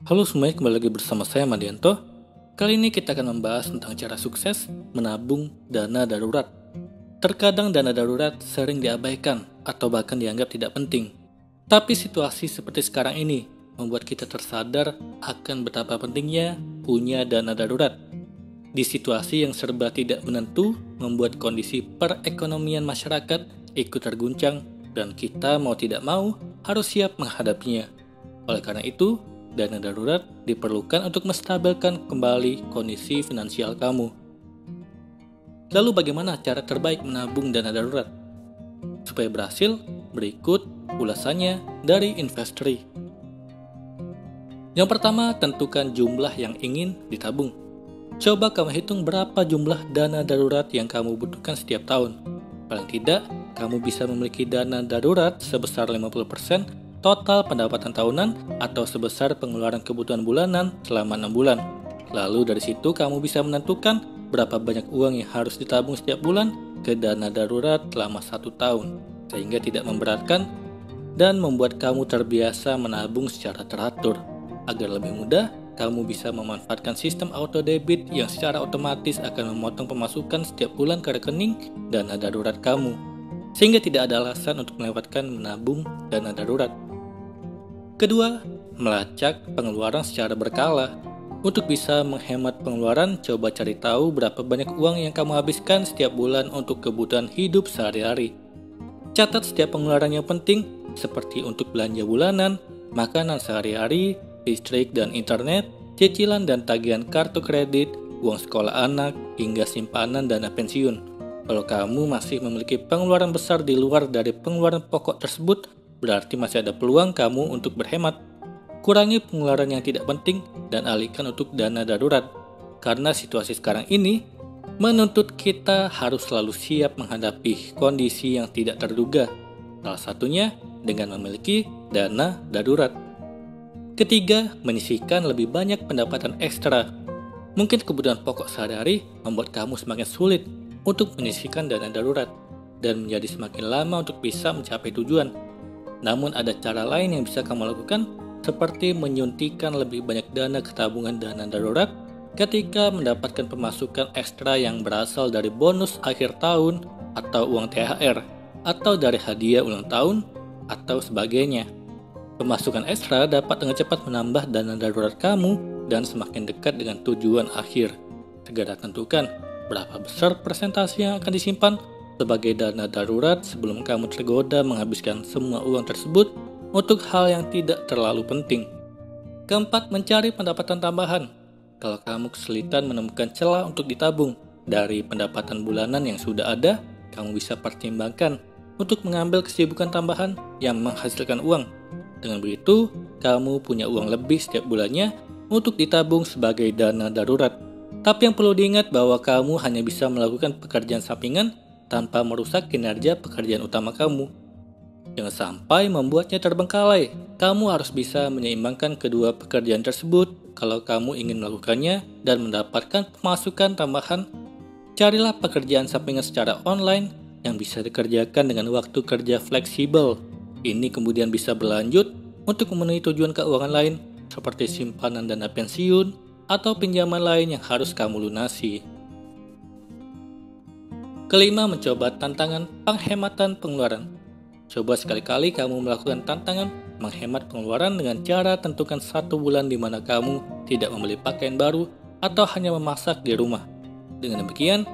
Halo semuanya, kembali lagi bersama saya Madianto. Kali ini kita akan membahas tentang cara sukses menabung dana darurat. Terkadang dana darurat sering diabaikan atau bahkan dianggap tidak penting. Tapi situasi seperti sekarang ini membuat kita tersadar akan betapa pentingnya punya dana darurat. Di situasi yang serba tidak menentu, membuat kondisi perekonomian masyarakat ikut terguncang dan kita mau tidak mau harus siap menghadapinya. Oleh karena itu, dana darurat diperlukan untuk menstabilkan kembali kondisi finansial kamu. Lalu bagaimana cara terbaik menabung dana darurat? Supaya berhasil, berikut ulasannya dari Investory. Yang pertama, tentukan jumlah yang ingin ditabung. Coba kamu hitung berapa jumlah dana darurat yang kamu butuhkan setiap tahun. Paling tidak, kamu bisa memiliki dana darurat sebesar 50% total pendapatan tahunan atau sebesar pengeluaran kebutuhan bulanan selama 6 bulan. Lalu dari situ kamu bisa menentukan berapa banyak uang yang harus ditabung setiap bulan ke dana darurat selama 1 tahun, sehingga tidak memberatkan dan membuat kamu terbiasa menabung secara teratur. Agar lebih mudah, kamu bisa memanfaatkan sistem auto debit yang secara otomatis akan memotong pemasukan setiap bulan ke rekening dana darurat kamu, sehingga tidak ada alasan untuk melewatkan menabung dana darurat. Kedua, melacak pengeluaran secara berkala. Untuk bisa menghemat pengeluaran, coba cari tahu berapa banyak uang yang kamu habiskan setiap bulan untuk kebutuhan hidup sehari-hari. Catat setiap pengeluaran yang penting, seperti untuk belanja bulanan, makanan sehari-hari, listrik dan internet, cicilan dan tagihan kartu kredit, uang sekolah anak, hingga simpanan dana pensiun. Kalau kamu masih memiliki pengeluaran besar di luar dari pengeluaran pokok tersebut, berarti masih ada peluang kamu untuk berhemat. Kurangi pengeluaran yang tidak penting dan alihkan untuk dana darurat. Karena situasi sekarang ini menuntut kita harus selalu siap menghadapi kondisi yang tidak terduga. Salah satunya dengan memiliki dana darurat. Ketiga, menyisihkan lebih banyak pendapatan ekstra. Mungkin kebutuhan pokok sehari-hari membuat kamu semakin sulit untuk menyisihkan dana darurat dan menjadi semakin lama untuk bisa mencapai tujuan. Namun ada cara lain yang bisa kamu lakukan, seperti menyuntikkan lebih banyak dana ke tabungan dana darurat ketika mendapatkan pemasukan ekstra yang berasal dari bonus akhir tahun atau uang THR, atau dari hadiah ulang tahun, atau sebagainya. Pemasukan ekstra dapat dengan cepat menambah dana darurat kamu dan semakin dekat dengan tujuan akhir. Segera tentukan berapa besar persentase yang akan disimpan sebagai dana darurat sebelum kamu tergoda menghabiskan semua uang tersebut untuk hal yang tidak terlalu penting. Keempat, mencari pendapatan tambahan. Kalau kamu kesulitan menemukan celah untuk ditabung dari pendapatan bulanan yang sudah ada, kamu bisa pertimbangkan untuk mengambil kesibukan tambahan yang menghasilkan uang. Dengan begitu, kamu punya uang lebih setiap bulannya untuk ditabung sebagai dana darurat. Tapi yang perlu diingat bahwa kamu hanya bisa melakukan pekerjaan sampingan tanpa merusak kinerja pekerjaan utama kamu. Jangan sampai membuatnya terbengkalai. Kamu harus bisa menyeimbangkan kedua pekerjaan tersebut. Kalau kamu ingin melakukannya dan mendapatkan pemasukan tambahan, carilah pekerjaan sampingan secara online yang bisa dikerjakan dengan waktu kerja fleksibel. Ini kemudian bisa berlanjut untuk memenuhi tujuan keuangan lain, seperti simpanan dana pensiun atau pinjaman lain yang harus kamu lunasi. Kelima, mencoba tantangan penghematan pengeluaran. Coba sekali-kali kamu melakukan tantangan menghemat pengeluaran dengan cara tentukan 1 bulan di mana kamu tidak membeli pakaian baru atau hanya memasak di rumah. Dengan demikian,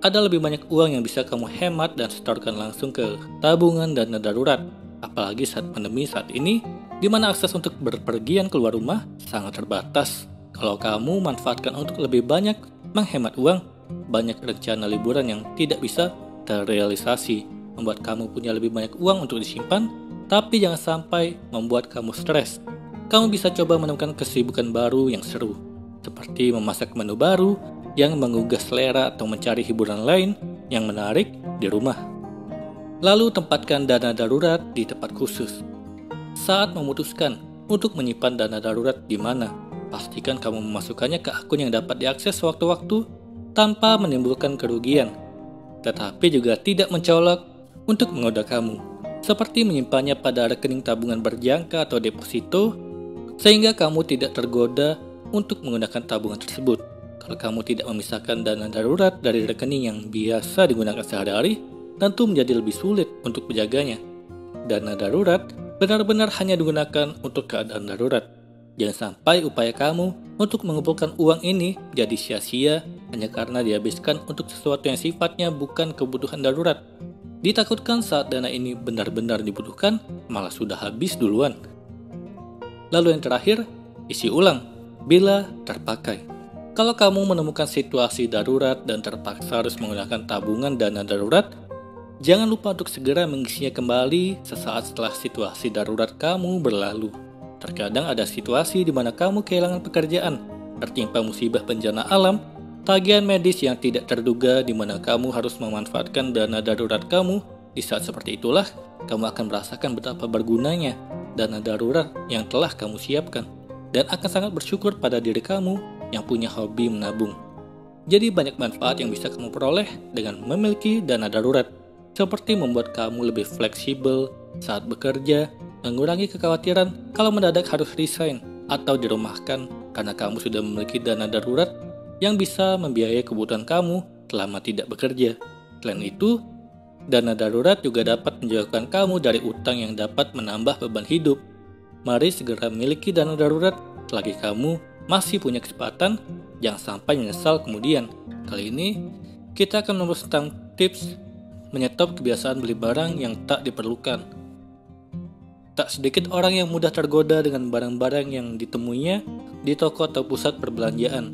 ada lebih banyak uang yang bisa kamu hemat dan setorkan langsung ke tabungan dana darurat. Apalagi saat pandemi saat ini, di mana akses untuk berpergian keluar rumah sangat terbatas. Kalau kamu manfaatkan untuk lebih banyak menghemat uang, banyak rencana liburan yang tidak bisa terrealisasi, membuat kamu punya lebih banyak uang untuk disimpan, tapi jangan sampai membuat kamu stres. Kamu bisa coba menemukan kesibukan baru yang seru, seperti memasak menu baru yang menggugah selera atau mencari hiburan lain yang menarik di rumah. Lalu tempatkan dana darurat di tempat khusus. Saat memutuskan untuk menyimpan dana darurat di mana, pastikan kamu memasukkannya ke akun yang dapat diakses sewaktu-waktu tanpa menimbulkan kerugian, tetapi juga tidak mencolok untuk menggoda kamu, seperti menyimpannya pada rekening tabungan berjangka atau deposito sehingga kamu tidak tergoda untuk menggunakan tabungan tersebut. Kalau kamu tidak memisahkan dana darurat dari rekening yang biasa digunakan sehari-hari, tentu menjadi lebih sulit untuk menjaganya. Dana darurat benar-benar hanya digunakan untuk keadaan darurat. Jangan sampai upaya kamu untuk mengumpulkan uang ini jadi sia-sia hanya karena dihabiskan untuk sesuatu yang sifatnya bukan kebutuhan darurat. Ditakutkan saat dana ini benar-benar dibutuhkan, malah sudah habis duluan. Lalu yang terakhir, isi ulang bila terpakai. Kalau kamu menemukan situasi darurat dan terpaksa harus menggunakan tabungan dana darurat, jangan lupa untuk segera mengisinya kembali sesaat setelah situasi darurat kamu berlalu. Terkadang ada situasi di mana kamu kehilangan pekerjaan, tertimpa musibah bencana alam, tagihan medis yang tidak terduga di mana kamu harus memanfaatkan dana darurat kamu. Di saat seperti itulah, kamu akan merasakan betapa bergunanya dana darurat yang telah kamu siapkan dan akan sangat bersyukur pada diri kamu yang punya hobi menabung. Jadi banyak manfaat yang bisa kamu peroleh dengan memiliki dana darurat, seperti membuat kamu lebih fleksibel saat bekerja, mengurangi kekhawatiran kalau mendadak harus resign atau dirumahkan karena kamu sudah memiliki dana darurat yang bisa membiayai kebutuhan kamu selama tidak bekerja. Selain itu, dana darurat juga dapat menjauhkan kamu dari utang yang dapat menambah beban hidup. Mari segera miliki dana darurat selagi kamu masih punya kesempatan, jangan sampai menyesal kemudian. Kali ini, kita akan membahas tentang tips menyetop kebiasaan beli barang yang tak diperlukan. Tak sedikit orang yang mudah tergoda dengan barang-barang yang ditemuinya di toko atau pusat perbelanjaan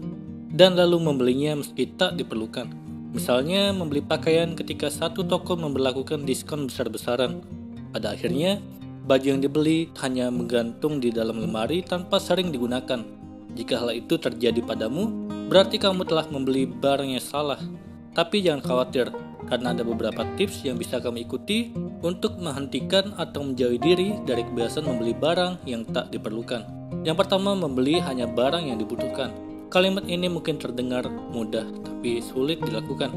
dan lalu membelinya meski tak diperlukan. Misalnya membeli pakaian ketika satu toko memberlakukan diskon besar-besaran. Pada akhirnya, baju yang dibeli hanya menggantung di dalam lemari tanpa sering digunakan. Jika hal itu terjadi padamu, berarti kamu telah membeli barang yang salah. Tapi jangan khawatir, karena ada beberapa tips yang bisa kamu ikuti untuk menghentikan atau menjauhi diri dari kebiasaan membeli barang yang tak diperlukan. Yang pertama, membeli hanya barang yang dibutuhkan. Kalimat ini mungkin terdengar mudah, tapi sulit dilakukan.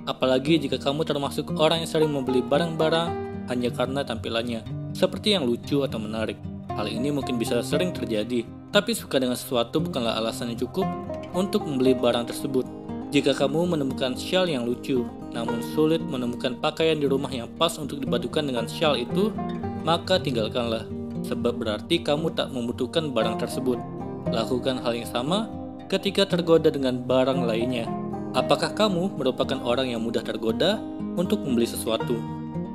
Apalagi jika kamu termasuk orang yang sering membeli barang-barang hanya karena tampilannya, seperti yang lucu atau menarik. Hal ini mungkin bisa sering terjadi, tapi suka dengan sesuatu bukanlah alasan yang cukup untuk membeli barang tersebut. Jika kamu menemukan shawl yang lucu, namun sulit menemukan pakaian di rumah yang pas untuk dipadukan dengan shawl itu, maka tinggalkanlah, sebab berarti kamu tak membutuhkan barang tersebut. Lakukan hal yang sama ketika tergoda dengan barang lainnya. Apakah kamu merupakan orang yang mudah tergoda untuk membeli sesuatu?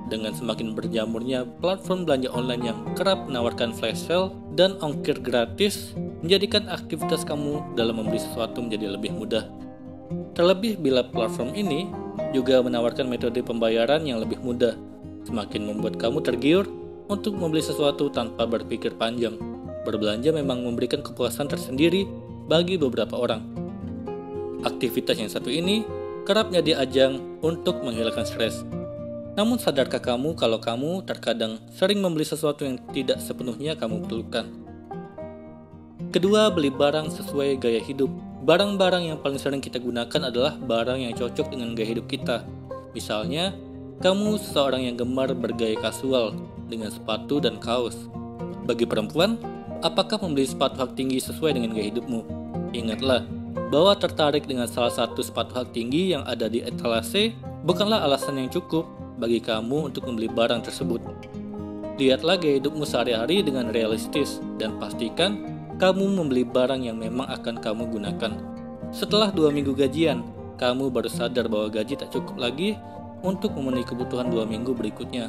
Dengan semakin berjamurnya platform belanja online yang kerap menawarkan flash sale dan ongkir gratis, menjadikan aktivitas kamu dalam membeli sesuatu menjadi lebih mudah. Terlebih bila platform ini juga menawarkan metode pembayaran yang lebih mudah, semakin membuat kamu tergiur untuk membeli sesuatu tanpa berpikir panjang. Berbelanja memang memberikan kepuasan tersendiri bagi beberapa orang. Aktivitas yang satu ini kerap menjadi ajang untuk menghilangkan stres. Namun sadarkah kamu kalau kamu terkadang sering membeli sesuatu yang tidak sepenuhnya kamu perlukan? Kedua, beli barang sesuai gaya hidup. Barang-barang yang paling sering kita gunakan adalah barang yang cocok dengan gaya hidup kita. Misalnya, kamu seseorang yang gemar bergaya kasual dengan sepatu dan kaos. Bagi perempuan, apakah membeli sepatu hak tinggi sesuai dengan gaya hidupmu? Ingatlah bahwa tertarik dengan salah satu sepatu hak tinggi yang ada di etalase bukanlah alasan yang cukup bagi kamu untuk membeli barang tersebut. Lihatlah gaya hidupmu sehari-hari dengan realistis dan pastikan kamu membeli barang yang memang akan kamu gunakan. Setelah 2 minggu gajian, kamu baru sadar bahwa gaji tak cukup lagi untuk memenuhi kebutuhan 2 minggu berikutnya.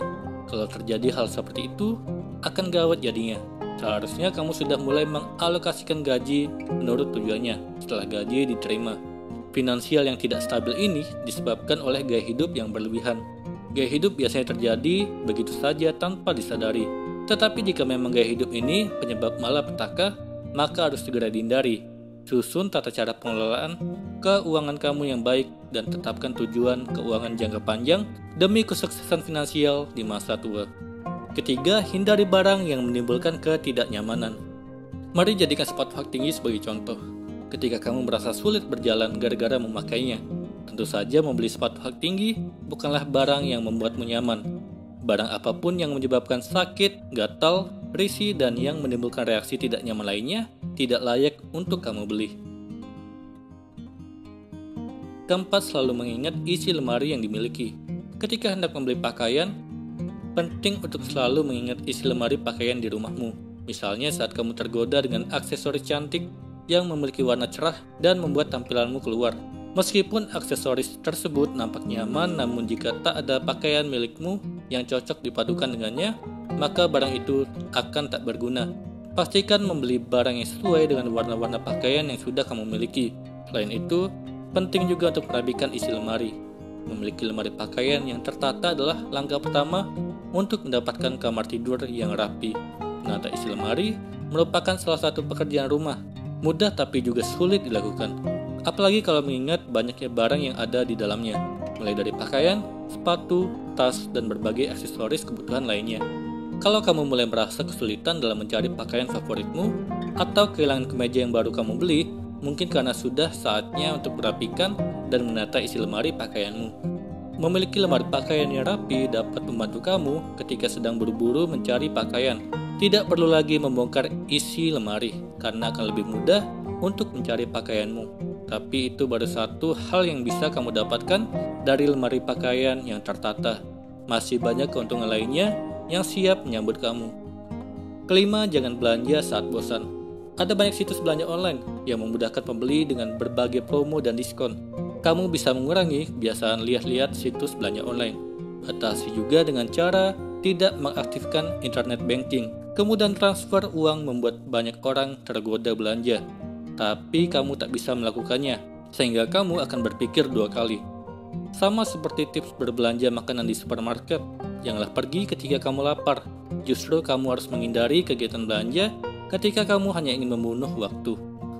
Kalau terjadi hal seperti itu, akan gawat jadinya. Seharusnya kamu sudah mulai mengalokasikan gaji menurut tujuannya setelah gaji diterima. Finansial yang tidak stabil ini disebabkan oleh gaya hidup yang berlebihan. Gaya hidup biasanya terjadi begitu saja tanpa disadari. Tetapi jika memang gaya hidup ini penyebab malapetaka, maka harus segera dihindari. Susun tata cara pengelolaan keuangan kamu yang baik dan tetapkan tujuan keuangan jangka panjang demi kesuksesan finansial di masa tua. Ketiga, hindari barang yang menimbulkan ketidaknyamanan. Mari jadikan sepatu hak tinggi sebagai contoh. Ketika kamu merasa sulit berjalan gara-gara memakainya, tentu saja membeli sepatu hak tinggi bukanlah barang yang membuatmu nyaman. Barang apapun yang menyebabkan sakit, gatal, risih, dan yang menimbulkan reaksi tidak nyaman lainnya tidak layak untuk kamu beli. Keempat, selalu mengingat isi lemari yang dimiliki. Ketika hendak membeli pakaian, penting untuk selalu mengingat isi lemari pakaian di rumahmu. Misalnya saat kamu tergoda dengan aksesoris cantik yang memiliki warna cerah dan membuat tampilanmu keluar. Meskipun aksesoris tersebut nampak nyaman, namun jika tak ada pakaian milikmu yang cocok dipadukan dengannya, maka barang itu akan tak berguna. Pastikan membeli barang yang sesuai dengan warna-warna pakaian yang sudah kamu miliki. Selain itu, penting juga untuk merapikan isi lemari. Memiliki lemari pakaian yang tertata adalah langkah pertama untuk mendapatkan kamar tidur yang rapi. Menata isi lemari merupakan salah satu pekerjaan rumah, mudah tapi juga sulit dilakukan. Apalagi kalau mengingat banyaknya barang yang ada di dalamnya, mulai dari pakaian, sepatu, tas, dan berbagai aksesoris kebutuhan lainnya. Kalau kamu mulai merasa kesulitan dalam mencari pakaian favoritmu, atau kehilangan kemeja yang baru kamu beli, mungkin karena sudah saatnya untuk merapikan dan menata isi lemari pakaianmu. Memiliki lemari pakaian yang rapi dapat membantu kamu ketika sedang buru-buru mencari pakaian. Tidak perlu lagi membongkar isi lemari, karena akan lebih mudah untuk mencari pakaianmu. Tapi itu baru satu hal yang bisa kamu dapatkan dari lemari pakaian yang tertata. Masih banyak keuntungan lainnya yang siap menyambut kamu. Kelima, jangan belanja saat bosan. Ada banyak situs belanja online yang memudahkan pembeli dengan berbagai promo dan diskon. Kamu bisa mengurangi kebiasaan lihat-lihat situs belanja online. Batasi juga dengan cara tidak mengaktifkan internet banking. Kemudian transfer uang membuat banyak orang tergoda belanja. Tapi kamu tak bisa melakukannya, sehingga kamu akan berpikir dua kali. Sama seperti tips berbelanja makanan di supermarket, janganlah pergi ketika kamu lapar. Justru kamu harus menghindari kegiatan belanja ketika kamu hanya ingin membunuh waktu.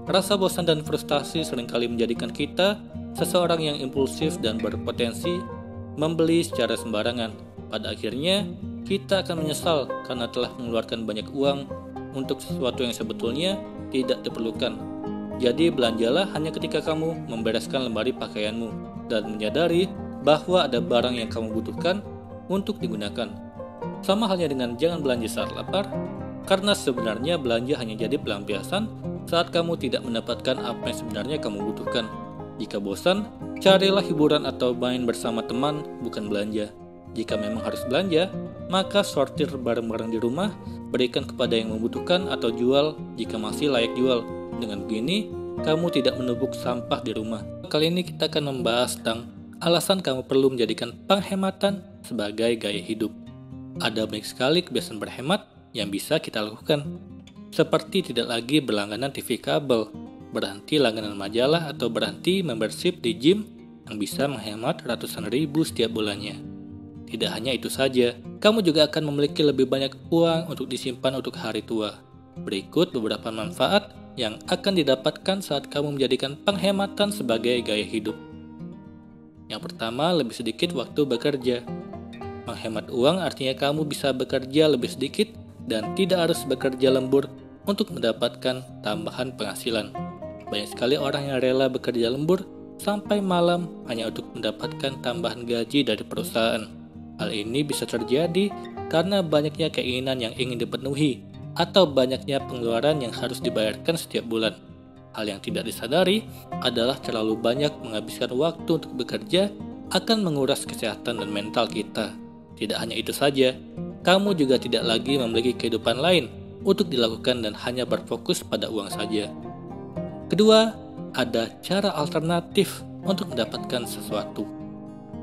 Rasa bosan dan frustasi seringkali menjadikan kita seseorang yang impulsif dan berpotensi membeli secara sembarangan. Pada akhirnya, kita akan menyesal karena telah mengeluarkan banyak uang untuk sesuatu yang sebetulnya tidak diperlukan. Jadi belanjalah hanya ketika kamu membereskan lemari pakaianmu dan menyadari bahwa ada barang yang kamu butuhkan untuk digunakan. Sama halnya dengan jangan belanja saat lapar, karena sebenarnya belanja hanya jadi pelampiasan saat kamu tidak mendapatkan apa yang sebenarnya kamu butuhkan. Jika bosan, carilah hiburan atau main bersama teman, bukan belanja. Jika memang harus belanja, maka sortir barang-barang di rumah, berikan kepada yang membutuhkan atau jual jika masih layak jual. Dengan begini, kamu tidak menumpuk sampah di rumah. Kali ini kita akan membahas tentang alasan kamu perlu menjadikan penghematan sebagai gaya hidup. Ada banyak sekali kebiasaan berhemat yang bisa kita lakukan. Seperti tidak lagi berlangganan TV kabel, berhenti langganan majalah, atau berhenti membership di gym yang bisa menghemat ratusan ribu setiap bulannya. Tidak hanya itu saja, kamu juga akan memiliki lebih banyak uang untuk disimpan untuk hari tua. Berikut beberapa manfaat yang akan didapatkan saat kamu menjadikan penghematan sebagai gaya hidup. Yang pertama, lebih sedikit waktu bekerja. Menghemat uang artinya kamu bisa bekerja lebih sedikit dan tidak harus bekerja lembur untuk mendapatkan tambahan penghasilan. Banyak sekali orang yang rela bekerja lembur sampai malam hanya untuk mendapatkan tambahan gaji dari perusahaan. Hal ini bisa terjadi karena banyaknya keinginan yang ingin dipenuhi atau banyaknya pengeluaran yang harus dibayarkan setiap bulan. Hal yang tidak disadari adalah terlalu banyak menghabiskan waktu untuk bekerja akan menguras kesehatan dan mental kita. Tidak hanya itu saja, kamu juga tidak lagi memiliki kehidupan lain untuk dilakukan dan hanya berfokus pada uang saja. Kedua, ada cara alternatif untuk mendapatkan sesuatu.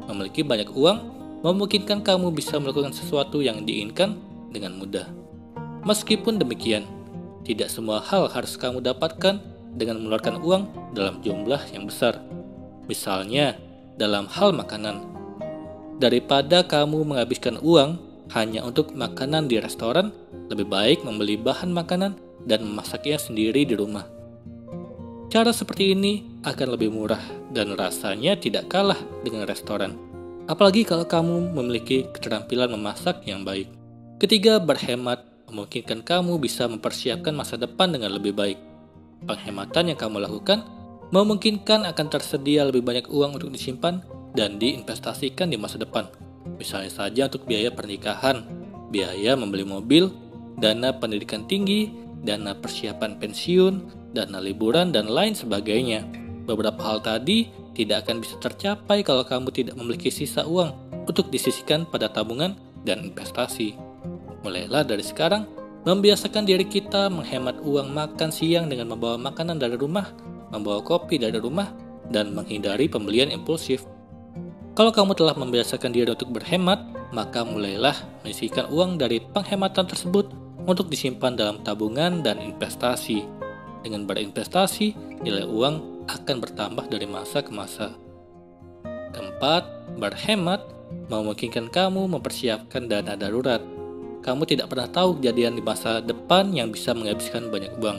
Memiliki banyak uang memungkinkan kamu bisa melakukan sesuatu yang diinginkan dengan mudah. Meskipun demikian, tidak semua hal harus kamu dapatkan dengan mengeluarkan uang dalam jumlah yang besar. Misalnya, dalam hal makanan. Daripada kamu menghabiskan uang hanya untuk makanan di restoran, lebih baik membeli bahan makanan dan memasaknya sendiri di rumah. Cara seperti ini akan lebih murah dan rasanya tidak kalah dengan restoran. Apalagi kalau kamu memiliki keterampilan memasak yang baik. Ketiga, berhemat memungkinkan kamu bisa mempersiapkan masa depan dengan lebih baik. Penghematan yang kamu lakukan memungkinkan akan tersedia lebih banyak uang untuk disimpan dan diinvestasikan di masa depan. Misalnya saja untuk biaya pernikahan, biaya membeli mobil, dana pendidikan tinggi, dana persiapan pensiun, dana liburan, dan lain sebagainya. Beberapa hal tadi tidak akan bisa tercapai kalau kamu tidak memiliki sisa uang untuk disisihkan pada tabungan dan investasi. Mulailah dari sekarang, membiasakan diri kita menghemat uang makan siang dengan membawa makanan dari rumah, membawa kopi dari rumah, dan menghindari pembelian impulsif. Kalau kamu telah membiasakan diri untuk berhemat, maka mulailah menyisihkan uang dari penghematan tersebut untuk disimpan dalam tabungan dan investasi. Dengan berinvestasi, nilai uang akan bertambah dari masa ke masa. Keempat, berhemat memungkinkan kamu mempersiapkan dana darurat. Kamu tidak pernah tahu kejadian di masa depan yang bisa menghabiskan banyak uang.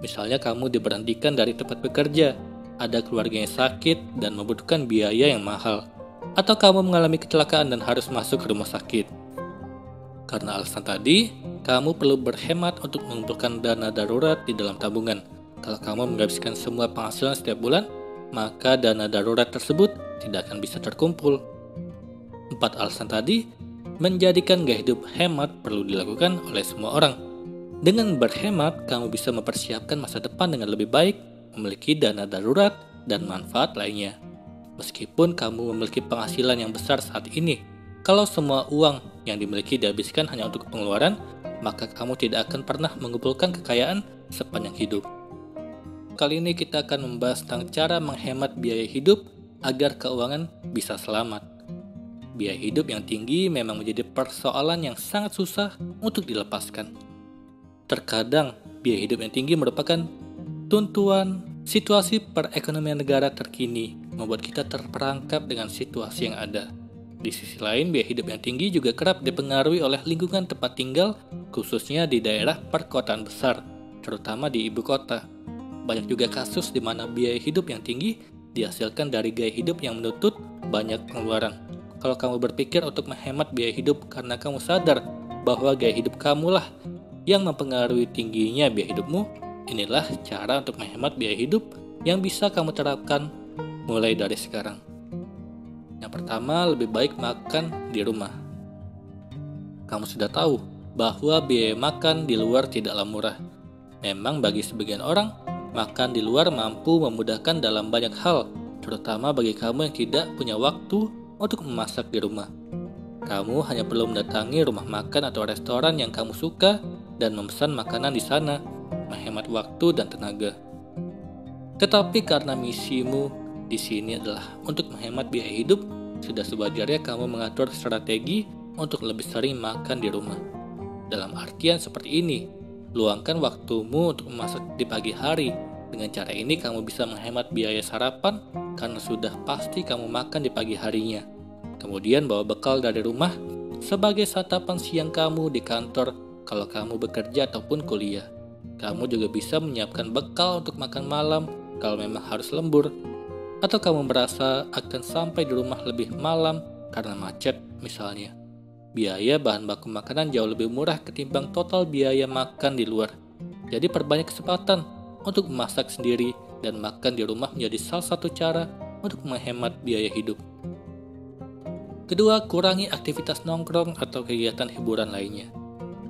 Misalnya kamu diberhentikan dari tempat bekerja, ada keluarga yang sakit dan membutuhkan biaya yang mahal, atau kamu mengalami kecelakaan dan harus masuk ke rumah sakit. Karena alasan tadi, kamu perlu berhemat untuk mengumpulkan dana darurat di dalam tabungan. Kalau kamu menghabiskan semua penghasilan setiap bulan, maka dana darurat tersebut tidak akan bisa terkumpul. 4 alasan tadi menjadikan gaya hidup hemat perlu dilakukan oleh semua orang. Dengan berhemat, kamu bisa mempersiapkan masa depan dengan lebih baik, memiliki dana darurat, dan manfaat lainnya. Meskipun kamu memiliki penghasilan yang besar saat ini, kalau semua uang yang dimiliki dihabiskan hanya untuk pengeluaran, maka kamu tidak akan pernah mengumpulkan kekayaan sepanjang hidup. Kali ini kita akan membahas tentang cara menghemat biaya hidup agar keuangan bisa selamat. Biaya hidup yang tinggi memang menjadi persoalan yang sangat susah untuk dilepaskan. Terkadang, biaya hidup yang tinggi merupakan tuntutan situasi perekonomian negara terkini, membuat kita terperangkap dengan situasi yang ada. Di sisi lain, biaya hidup yang tinggi juga kerap dipengaruhi oleh lingkungan tempat tinggal, khususnya di daerah perkotaan besar, terutama di ibu kota. Banyak juga kasus di mana biaya hidup yang tinggi dihasilkan dari gaya hidup yang menuntut banyak pengeluaran. Kalau kamu berpikir untuk menghemat biaya hidup karena kamu sadar bahwa gaya hidup kamulah yang mempengaruhi tingginya biaya hidupmu, inilah cara untuk menghemat biaya hidup yang bisa kamu terapkan mulai dari sekarang. Yang pertama, lebih baik makan di rumah. Kamu sudah tahu bahwa biaya makan di luar tidaklah murah. Memang bagi sebagian orang, makan di luar mampu memudahkan dalam banyak hal, terutama bagi kamu yang tidak punya waktu untuk memasak di rumah. Kamu hanya perlu mendatangi rumah makan atau restoran yang kamu suka dan memesan makanan di sana, menghemat waktu dan tenaga. Tetapi karena misimu di sini adalah untuk menghemat biaya hidup, sudah sewajarnya kamu mengatur strategi untuk lebih sering makan di rumah. Dalam artian seperti ini, luangkan waktumu untuk memasak di pagi hari. Dengan cara ini kamu bisa menghemat biaya sarapan karena sudah pasti kamu makan di pagi harinya. Kemudian bawa bekal dari rumah sebagai santapan siang kamu di kantor kalau kamu bekerja ataupun kuliah. Kamu juga bisa menyiapkan bekal untuk makan malam kalau memang harus lembur, atau kamu merasa akan sampai di rumah lebih malam karena macet misalnya. Biaya bahan baku makanan jauh lebih murah ketimbang total biaya makan di luar. Jadi perbanyak kesempatan untuk memasak sendiri dan makan di rumah menjadi salah satu cara untuk menghemat biaya hidup. Kedua, kurangi aktivitas nongkrong atau kegiatan hiburan lainnya.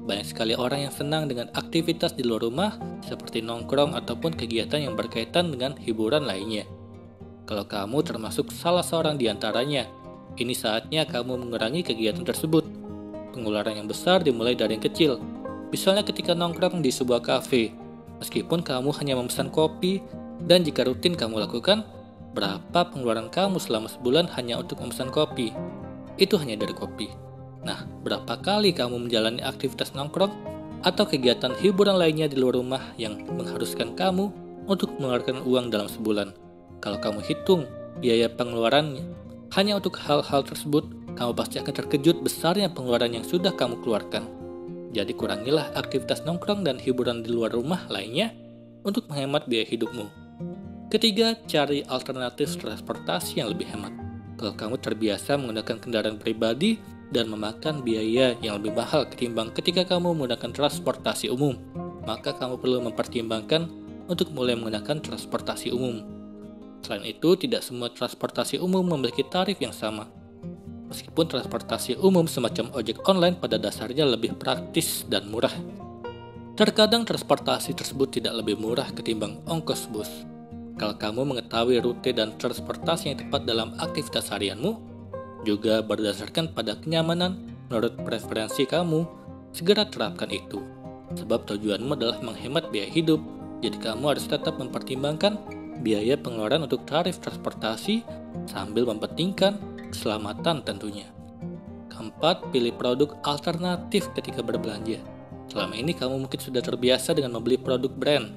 Banyak sekali orang yang senang dengan aktivitas di luar rumah seperti nongkrong ataupun kegiatan yang berkaitan dengan hiburan lainnya. Kalau kamu termasuk salah seorang di antaranya, ini saatnya kamu mengurangi kegiatan tersebut. Pengeluaran yang besar dimulai dari yang kecil. Misalnya ketika nongkrong di sebuah kafe, meskipun kamu hanya memesan kopi, dan jika rutin kamu lakukan, berapa pengeluaran kamu selama sebulan hanya untuk memesan kopi? Itu hanya dari kopi. Nah, berapa kali kamu menjalani aktivitas nongkrong atau kegiatan hiburan lainnya di luar rumah yang mengharuskan kamu untuk mengeluarkan uang dalam sebulan? Kalau kamu hitung biaya pengeluarannya hanya untuk hal-hal tersebut, kamu pasti akan terkejut besarnya pengeluaran yang sudah kamu keluarkan. Jadi kurangilah aktivitas nongkrong dan hiburan di luar rumah lainnya untuk menghemat biaya hidupmu. Ketiga, cari alternatif transportasi yang lebih hemat. Kalau kamu terbiasa menggunakan kendaraan pribadi dan memakan biaya yang lebih mahal ketimbang ketika kamu menggunakan transportasi umum, maka kamu perlu mempertimbangkan untuk mulai menggunakan transportasi umum. Selain itu, tidak semua transportasi umum memiliki tarif yang sama. Meskipun transportasi umum semacam ojek online pada dasarnya lebih praktis dan murah, Terkadang transportasi tersebut tidak lebih murah ketimbang ongkos bus. Kalau kamu mengetahui rute dan transportasi yang tepat dalam aktivitas harianmu, juga berdasarkan pada kenyamanan menurut preferensi kamu, segera terapkan itu. Sebab tujuanmu adalah menghemat biaya hidup, jadi kamu harus tetap mempertimbangkan biaya pengeluaran untuk tarif transportasi sambil mempentingkan keselamatan tentunya. Keempat, pilih produk alternatif ketika berbelanja. Selama ini kamu mungkin sudah terbiasa dengan membeli produk brand,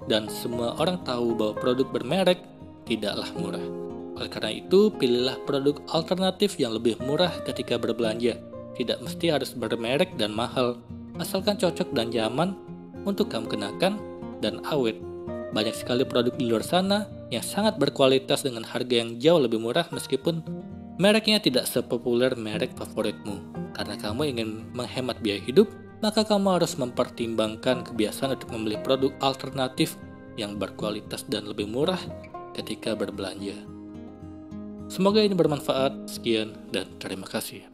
dan semua orang tahu bahwa produk bermerek tidaklah murah. Oleh karena itu, pilihlah produk alternatif yang lebih murah ketika berbelanja. Tidak mesti harus bermerek dan mahal, asalkan cocok dan nyaman untuk kamu kenakan dan awet. Banyak sekali produk di luar sana yang sangat berkualitas dengan harga yang jauh lebih murah meskipun mereknya tidak sepopuler merek favoritmu. Karena kamu ingin menghemat biaya hidup, maka kamu harus mempertimbangkan kebiasaan untuk membeli produk alternatif yang berkualitas dan lebih murah ketika berbelanja. Semoga ini bermanfaat. Sekian dan terima kasih.